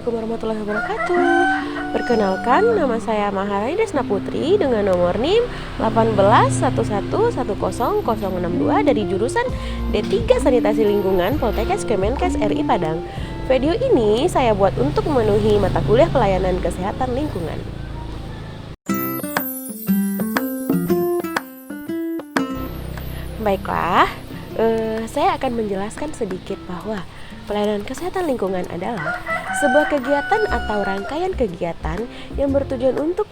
Assalamualaikum warahmatullahi wabarakatuh. Perkenalkan, nama saya Maharani Desna Putri dengan nomor NIM 1811101062 dari jurusan D3 Sanitasi Lingkungan Poltekkes Kemenkes RI Padang. Video ini saya buat untuk memenuhi mata kuliah pelayanan kesehatan lingkungan. Baiklah, saya akan menjelaskan sedikit bahwa pelayanan kesehatan lingkungan adalah sebuah kegiatan atau rangkaian kegiatan yang bertujuan untuk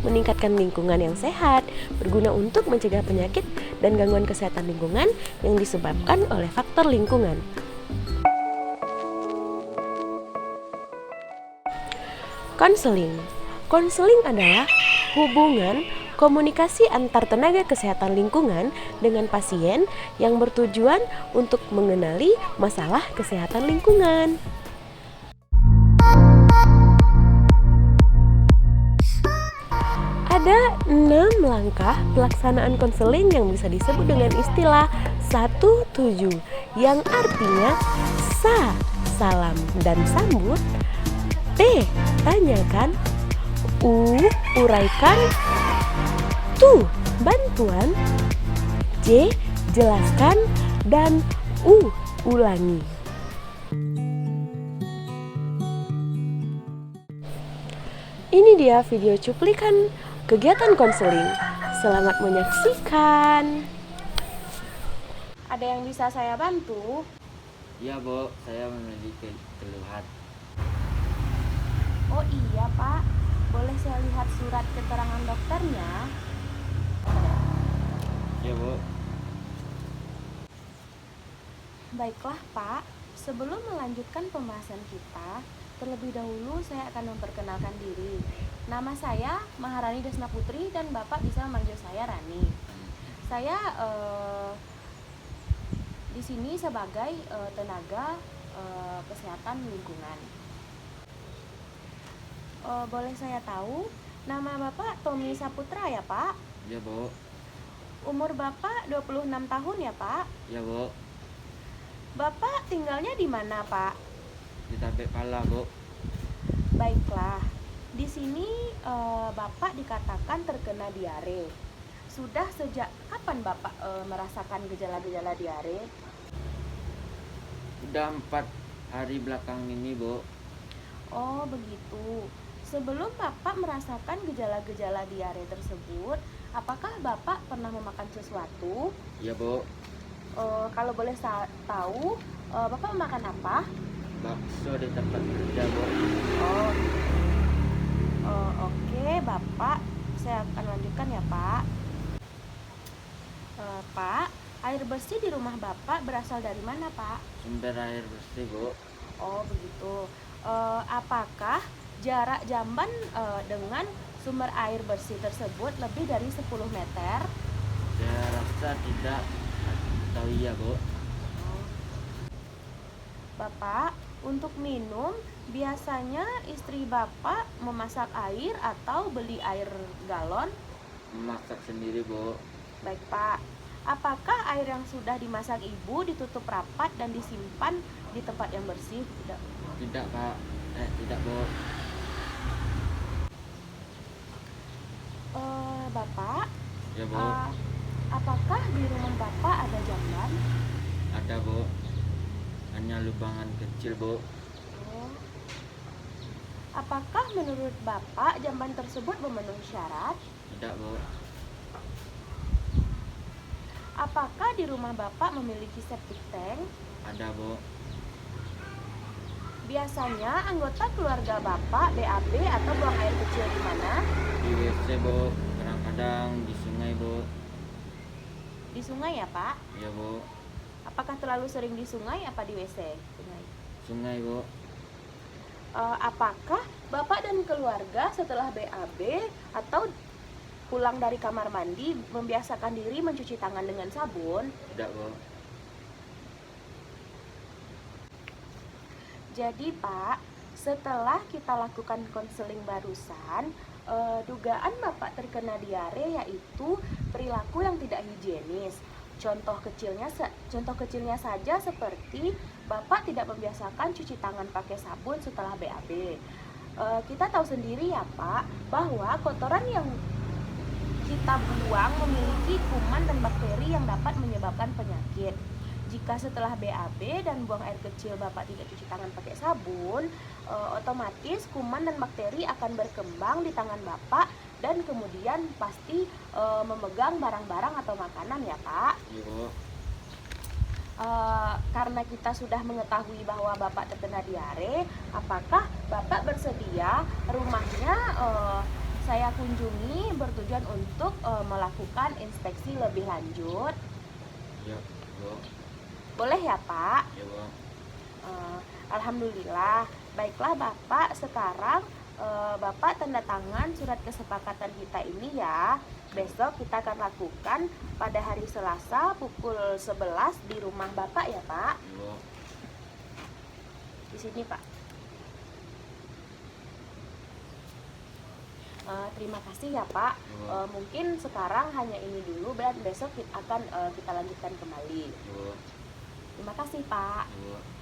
meningkatkan lingkungan yang sehat, berguna untuk mencegah penyakit dan gangguan kesehatan lingkungan yang disebabkan oleh faktor lingkungan. Konseling adalah hubungan komunikasi antar tenaga kesehatan lingkungan dengan pasien yang bertujuan untuk mengenali masalah kesehatan lingkungan. Ada 6 langkah pelaksanaan konseling yang bisa disebut dengan istilah 1-7, yang artinya sa, salam dan sambut, T, tanyakan, U, uraikan, Tu, bantuan, J, jelaskan, dan U, ulangi. Ini dia video cuplikan kegiatan konseling. Selamat menyaksikan. Ada yang bisa saya bantu? Iya, Bu, saya memiliki keluhan. Oh iya, Pak. Boleh saya lihat surat keterangan dokternya? Iya, Bu. Baiklah, Pak. Sebelum melanjutkan pembahasan kita, terlebih dahulu saya akan memperkenalkan diri. Nama saya Maharani Desna Putri dan Bapak bisa memanggil saya Rani. Saya di sini sebagai tenaga kesehatan lingkungan. Boleh saya tahu nama Bapak Tommy Saputra ya, Pak? Iya, Bu. Umur Bapak 26 tahun ya, Pak? Iya, Bu. Bapak tinggalnya di mana, Pak? Di Tabek Pala, Bu. Baiklah. Di sini Bapak dikatakan terkena diare. Sudah sejak kapan Bapak merasakan gejala-gejala diare? Udah 4 hari belakang ini, Bu. Oh, begitu. Sebelum Bapak merasakan gejala-gejala diare tersebut, apakah Bapak pernah memakan sesuatu? Iya, Bu. Kalau boleh tahu, Bapak makan apa? Bakso di tempat kerja, Bu. Oke, Bapak. Saya akan lanjutkan ya, Pak. Pak, air bersih di rumah Bapak berasal dari mana, Pak? Sumber air bersih, Bu. Oh, begitu. Apakah jarak jamban dengan sumber air bersih tersebut lebih dari 10 meter? Saya rasa tidak atau iya, Bu. Bapak, untuk minum, biasanya istri Bapak memasak air atau beli air galon? Memasak sendiri, Bu. Baik, Pak. Apakah air yang sudah dimasak Ibu ditutup rapat dan disimpan di tempat yang bersih? Tidak. Tidak, Pak. Tidak, Bu. Bapak, Ya, Bu. apakah di rumah Bapak ada jamban? Ada, Bu. Hanya lubangan kecil, Bu. Apakah menurut Bapak jamban tersebut memenuhi syarat? Tidak, Bu. Apakah di rumah Bapak memiliki septic tank? Ada, Bu. Biasanya anggota keluarga Bapak BAB atau buang air kecil di mana? Di WC, Bu. Kadang-kadang di sungai, Bu. Di sungai ya, Pak? Ya, Bu. Apakah terlalu sering di sungai apa di WC? Sungai, Bu. Apakah Bapak dan keluarga setelah BAB atau pulang dari kamar mandi membiasakan diri mencuci tangan dengan sabun? Tidak, Bu. Jadi, Pak, setelah kita lakukan konseling barusan, dugaan Bapak terkena diare yaitu perilaku yang tidak higienis. Contoh kecilnya saja seperti Bapak tidak membiasakan cuci tangan pakai sabun setelah BAB. Kita tahu sendiri ya Pak, bahwa kotoran yang kita buang memiliki kuman dan bakteri yang dapat menyebabkan penyakit. Jika setelah BAB dan buang air kecil Bapak tidak cuci tangan pakai sabun, otomatis kuman dan bakteri akan berkembang di tangan Bapak dan kemudian pasti memegang barang-barang atau makanan ya Pak. Iya Bu. Karena kita sudah mengetahui bahwa Bapak terkena diare, apakah Bapak bersedia rumahnya saya kunjungi bertujuan untuk melakukan inspeksi lebih lanjut? Iya Bu. Boleh ya Pak? Iya Bu. Alhamdulillah. Baiklah Bapak, sekarang Bapak tanda tangan surat kesepakatan kita ini ya. Besok kita akan lakukan pada hari Selasa pukul 11 di rumah Bapak ya Pak. Iya Bu. Di sini Pak. Terima kasih ya Pak. Mungkin sekarang hanya ini dulu dan besok akan kita lanjutkan kembali. Iya Bu. Terima kasih Pak. Iya Bu.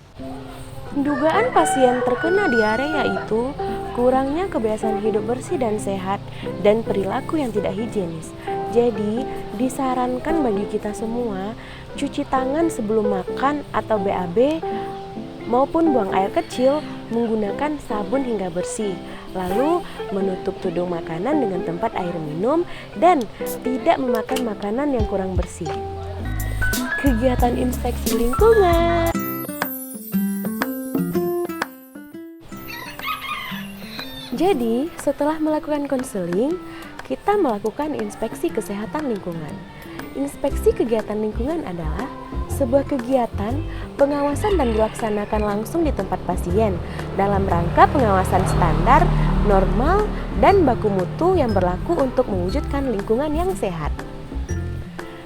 Dugaan pasien terkena diare yaitu kurangnya kebiasaan hidup bersih dan sehat dan perilaku yang tidak higienis. Jadi, disarankan bagi kita semua cuci tangan sebelum makan atau BAB maupun buang air kecil menggunakan sabun hingga bersih. Lalu menutup tudung makanan dengan tempat air minum dan tidak memakan makanan yang kurang bersih. Kegiatan inspeksi lingkungan. Jadi, setelah melakukan konseling, kita melakukan inspeksi kesehatan lingkungan. Inspeksi kegiatan lingkungan adalah sebuah kegiatan pengawasan dan dilaksanakan langsung di tempat pasien dalam rangka pengawasan standar, normal, dan baku mutu yang berlaku untuk mewujudkan lingkungan yang sehat.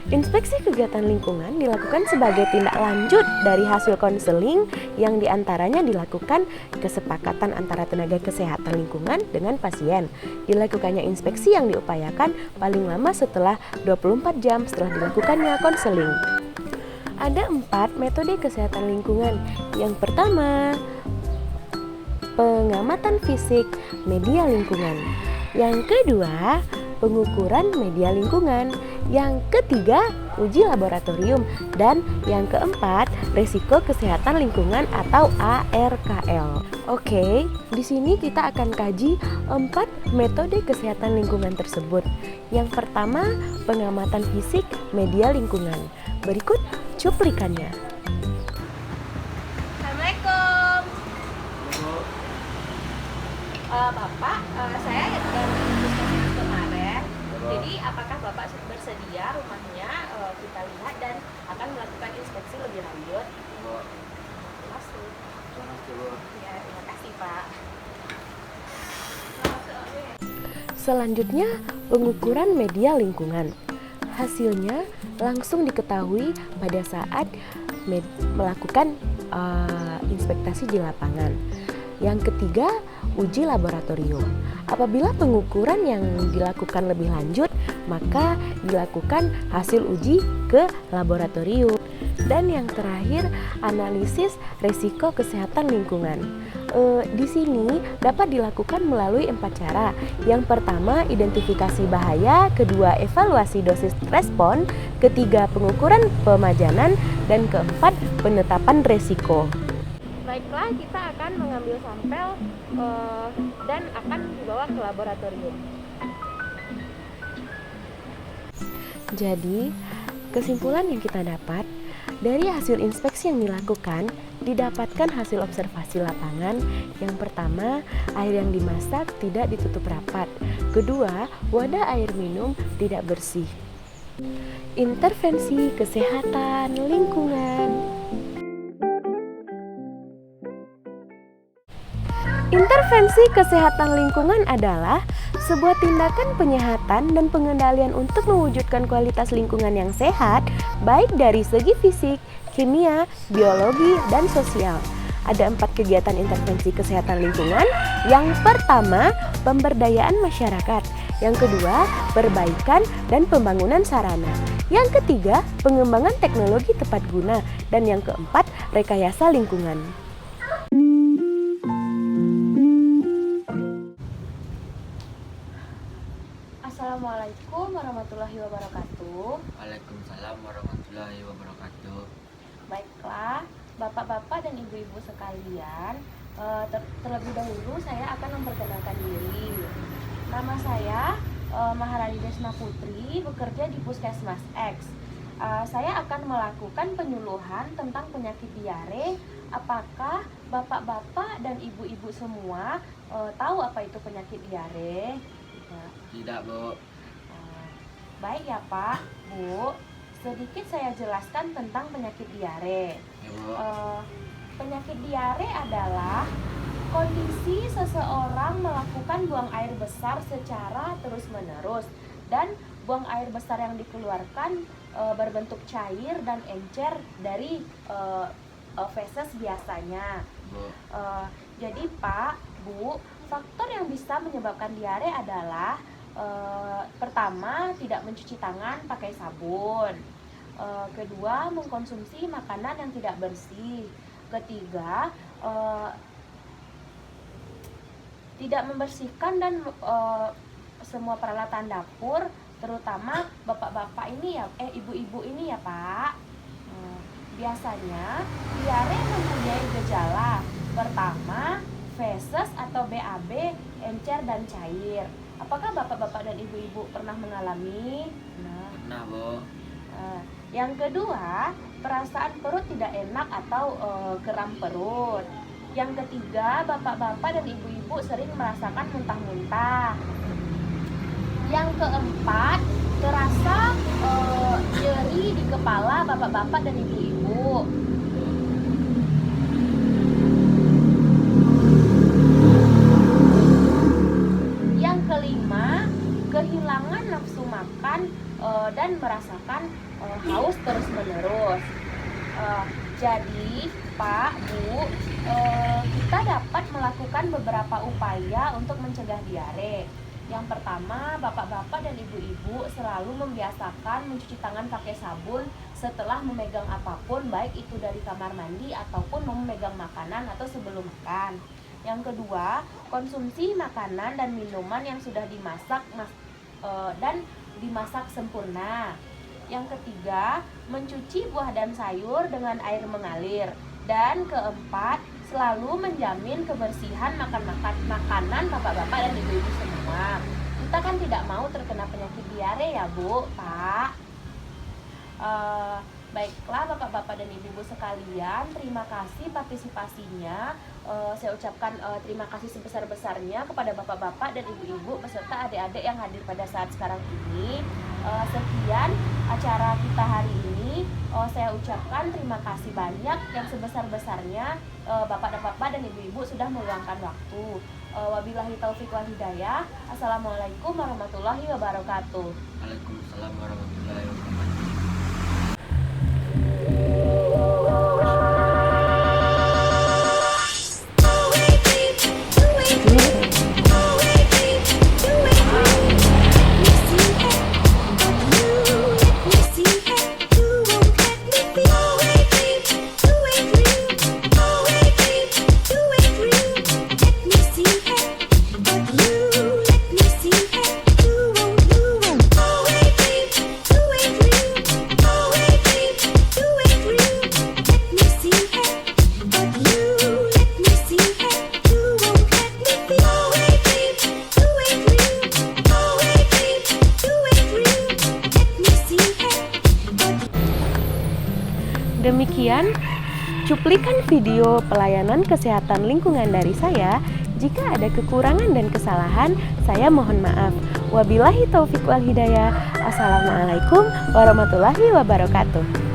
Inspeksi kegiatan lingkungan dilakukan sebagai tindak lanjut dari hasil konseling yang diantaranya dilakukan kesepakatan antara tenaga kesehatan lingkungan dengan pasien. Dilakukannya inspeksi yang diupayakan paling lama setelah 24 jam setelah dilakukannya konseling. Ada 4 metode kesehatan lingkungan. Yang pertama, pengamatan fisik media lingkungan. Yang kedua, pengukuran media lingkungan. Yang ketiga, uji laboratorium. Dan yang keempat, risiko kesehatan lingkungan atau ARKL. Oke, di sini kita akan kaji 4 metode kesehatan lingkungan tersebut. Yang pertama, pengamatan fisik media lingkungan. Berikut cuplikannya. Assalamualaikum. Iya Bu. Bapak, saya dari kemarin. Bu. Jadi apakah Bapak bersedia rumahnya kita lihat dan akan melakukan inspeksi lebih lanjut? Iya Bu. Masuk. Makasih Bu. Ya, terima kasih Pak. Selanjutnya, pengukuran media lingkungan. Hasilnya langsung diketahui pada saat melakukan inspektasi di lapangan. Yang ketiga, uji laboratorium. Apabila pengukuran yang dilakukan lebih lanjut, maka dilakukan hasil uji ke laboratorium. Dan yang terakhir, analisis risiko kesehatan lingkungan. Di sini dapat dilakukan melalui 4 cara. Yang pertama, identifikasi bahaya. Kedua, evaluasi dosis respon. Ketiga, pengukuran pemajanan. Dan keempat, penetapan risiko. Baiklah, kita akan mengambil sampel dan akan dibawa ke laboratorium. Jadi, kesimpulan yang kita dapat dari hasil inspeksi yang dilakukan, didapatkan hasil observasi lapangan. Yang pertama, air yang dimasak tidak ditutup rapat. Kedua, wadah air minum tidak bersih. Intervensi kesehatan lingkungan. Intervensi kesehatan lingkungan adalah sebuah tindakan penyehatan dan pengendalian untuk mewujudkan kualitas lingkungan yang sehat, baik dari segi fisik, kimia, biologi, dan sosial. Ada 4 kegiatan intervensi kesehatan lingkungan. Yang pertama, pemberdayaan masyarakat. Yang kedua, perbaikan dan pembangunan sarana. Yang ketiga, pengembangan teknologi tepat guna. Dan yang keempat, rekayasa lingkungan. Assalamualaikum warahmatullahi wabarakatuh. Waalaikumsalam warahmatullahi wabarakatuh. Baiklah, Bapak-bapak dan Ibu-ibu sekalian, terlebih dahulu saya akan memperkenalkan diri. Nama saya Maharani Desma Putri, bekerja di Puskesmas X. Saya akan melakukan penyuluhan tentang penyakit diare. Apakah Bapak-bapak dan Ibu-ibu semua tahu apa itu penyakit diare? Tidak, Bu. Baik ya Pak, Bu. Sedikit saya jelaskan tentang penyakit diare. Ya, Bu. Penyakit diare adalah kondisi seseorang melakukan buang air besar secara terus-menerus, dan buang air besar yang dikeluarkan berbentuk cair dan encer dari feses biasanya. Bu. Jadi Pak, Bu, faktor yang bisa menyebabkan diare adalah pertama, tidak mencuci tangan pakai sabun. Kedua, mengkonsumsi makanan yang tidak bersih. Ketiga, tidak membersihkan dan semua peralatan dapur, terutama bapak-bapak ini ya, ibu-ibu ini ya Pak. Biasanya diare mempunyai gejala. Pertama, feses atau BAB, encer dan cair. Apakah bapak-bapak dan ibu-ibu pernah mengalami? Nah, Bu. Yang kedua, perasaan perut tidak enak atau kram perut. Yang ketiga, bapak-bapak dan ibu-ibu sering merasakan muntah-muntah. Yang keempat, terasa nyeri di kepala bapak-bapak dan ibu-ibu. Yang kelima, kehilangan nafsu makan dan merasakan haus terus-menerus. Jadi Pak, Bu, kita dapat melakukan beberapa upaya untuk mencegah diare. Yang pertama, bapak-bapak dan ibu-ibu selalu membiasakan mencuci tangan pakai sabun setelah memegang apapun, baik itu dari kamar mandi ataupun memegang makanan atau sebelum makan. Yang kedua, konsumsi makanan dan minuman yang sudah dimasak dan dimasak sempurna. Yang ketiga, mencuci buah dan sayur dengan air mengalir. Dan keempat, selalu menjamin kebersihan makanan bapak-bapak dan ibu-ibu semua. Kita kan tidak mau terkena penyakit diare ya Bu, Pak. Baiklah bapak-bapak dan ibu-ibu sekalian, terima kasih partisipasinya. Saya ucapkan terima kasih sebesar-besarnya kepada bapak-bapak dan ibu-ibu beserta adik-adik yang hadir pada saat sekarang ini. Sekian acara kita hari ini. Saya ucapkan terima kasih banyak yang sebesar-besarnya bapak-bapak dan ibu-ibu sudah meluangkan waktu. Wabillahi taufiq wal hidayah. Assalamualaikum warahmatullahi wabarakatuh. Waalaikumsalam warahmatullahi wabarakatuh. Demikian cuplikan video pelayanan kesehatan lingkungan dari saya. Jika ada kekurangan dan kesalahan, saya mohon maaf. Wabillahi taufiq wal hidayah. Assalamualaikum warahmatullahi wabarakatuh.